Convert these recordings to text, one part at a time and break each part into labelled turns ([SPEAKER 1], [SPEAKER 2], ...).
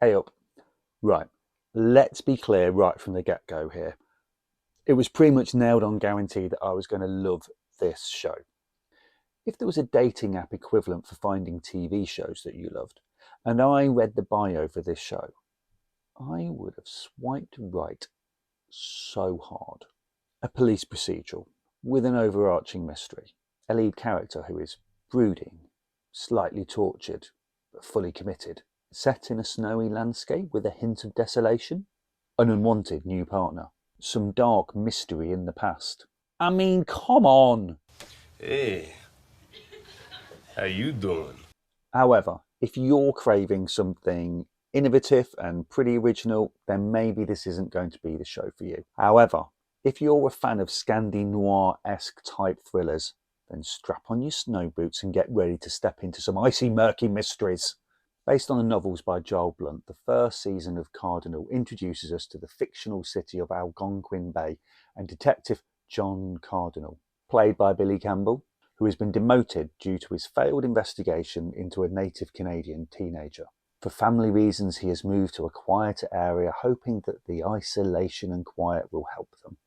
[SPEAKER 1] Hey up. Right, let's be clear right from the get-go here. It was pretty much nailed on guarantee that I was going to love this show. If there was a dating app equivalent for finding TV shows that you loved, and I read the bio for this show, I would have swiped right so hard. A police procedural with an overarching mystery. A lead character who is brooding, slightly tortured, but fully committed. Set in a snowy landscape with a hint of desolation. An unwanted new partner. Some dark mystery in the past. I mean, come on!
[SPEAKER 2] Hey, how you doing?
[SPEAKER 1] However, if you're craving something innovative and pretty original, then maybe this isn't going to be the show for you. However, if you're a fan of Scandi-noir-esque type thrillers, then strap on your snow boots and get ready to step into some icy, murky mysteries. Based on the novels by Joel Blunt, the first season of Cardinal introduces us to the fictional city of Algonquin Bay and Detective John Cardinal, played by Billy Campbell, who has been demoted due to his failed investigation into a native Canadian teenager. For family reasons, he has moved to a quieter area, hoping that the isolation and quiet will help them.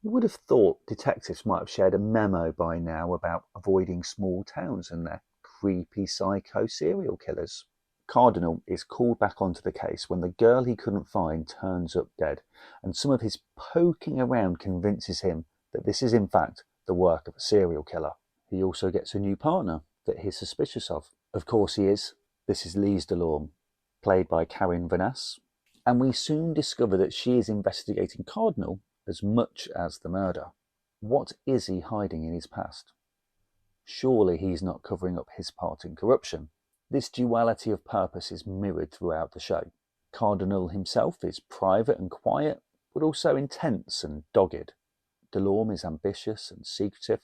[SPEAKER 1] You would have thought detectives might have shared a memo by now about avoiding small towns and their creepy psycho serial killers. Cardinal is called back onto the case when the girl he couldn't find turns up dead, and some of his poking around convinces him that this is in fact the work of a serial killer. He also gets a new partner that he's suspicious of. Of course he is. This is Lise Delorme, played by Karen Vanasse, and we soon discover that she is investigating Cardinal as much as the murder. What is he hiding in his past? Surely he's not covering up his part in corruption. This duality of purpose is mirrored throughout the show. Cardinal himself is private and quiet, but also intense and dogged. Delorme is ambitious and secretive,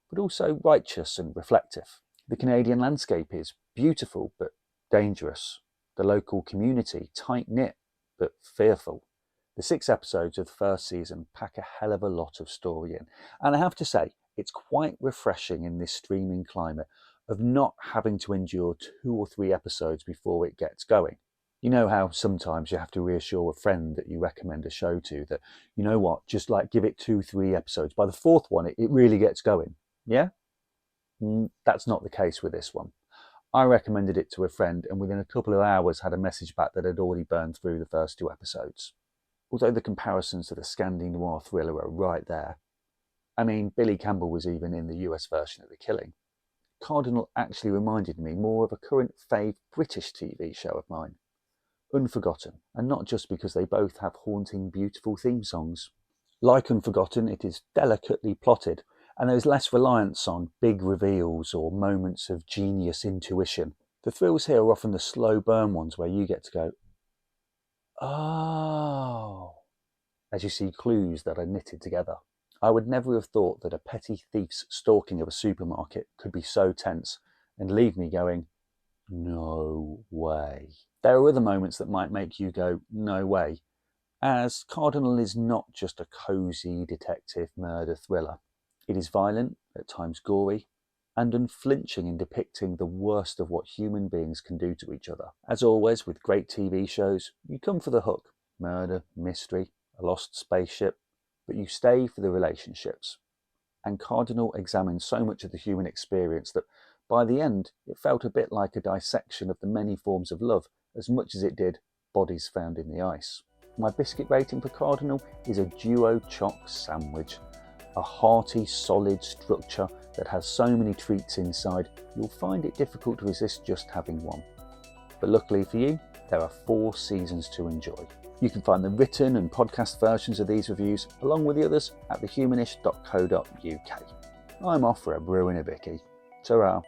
[SPEAKER 1] but also righteous and reflective. The Canadian landscape is beautiful but dangerous. The local community tight-knit but fearful. The 6 episodes of the first season pack a hell of a lot of story in, and I have to say, it's quite refreshing in this streaming climate of not having to endure 2 or 3 episodes before it gets going. You know how sometimes you have to reassure a friend that you recommend a show to that, you know what, just like give it 2-3 episodes. By the 4th one, it really gets going. Yeah? That's not the case with this one. I recommended it to a friend and within a couple of hours had a message back that had already burned through the first 2 episodes. Although the comparisons to the Scandi-noir thriller are right there. I mean, Billy Campbell was even in the US version of The Killing. Cardinal actually reminded me more of a current fave British TV show of mine. Unforgotten, and not just because they both have haunting, beautiful theme songs. Like Unforgotten, it is delicately plotted, and there is less reliance on big reveals or moments of genius intuition. The thrills here are often the slow burn ones where you get to go, oh, as you see clues that are knitted together. I would never have thought that a petty thief's stalking of a supermarket could be so tense and leave me going, no way. There are other moments that might make you go, no way, as Cardinal is not just a cosy detective murder thriller. It is violent, at times gory, and unflinching in depicting the worst of what human beings can do to each other. As always with great TV shows, you come for the hook. Murder, mystery, a lost spaceship, but you stay for the relationships. And Cardinal examines so much of the human experience that by the end, it felt a bit like a dissection of the many forms of love, as much as it did bodies found in the ice. My biscuit rating for Cardinal is a duo choc sandwich. A hearty, solid structure that has so many treats inside, you'll find it difficult to resist just having one. But luckily for you, there are 4 seasons to enjoy. You can find the written and podcast versions of these reviews, along with the others, at thehumanish.co.uk. I'm off for a brew and a bicky. Ta-ra.